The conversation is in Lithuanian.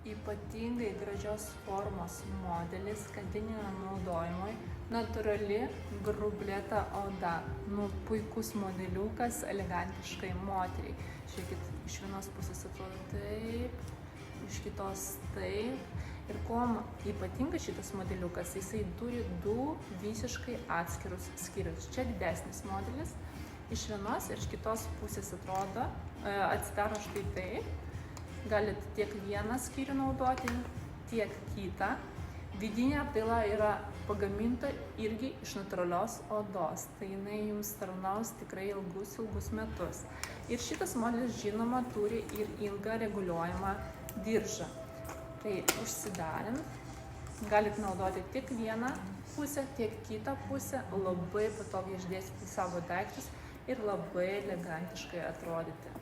Ypatingai gražios formos modelis kasdieniniam naudojimui, natūrali grublėta oda. Puikus modeliukas elegantiškai moteriai. Žiūrėkit, iš vienos pusės atrodo taip, iš kitos taip. Ir kuom ypatingas šitas modeliukas, jisai turi du visiškai atskirus skyrius. Čia didesnis modelis, iš vienos ir iš kitos pusės atrodo, atsidaro štai taip. Galit tiek vieną skyrių naudoti, tiek kitą. Vidinė apdaila yra pagaminta irgi iš natūralios odos, tai jinai jums tarnaus tikrai ilgus metus. Ir šitas modelis, žinoma, turi ir ilgą reguliuojamą diržą. Tai užsidarint, galit naudoti tiek vieną pusę, tiek kitą pusę, labai patogiai išdėstyti savo daiktus ir labai elegantiškai atrodyti.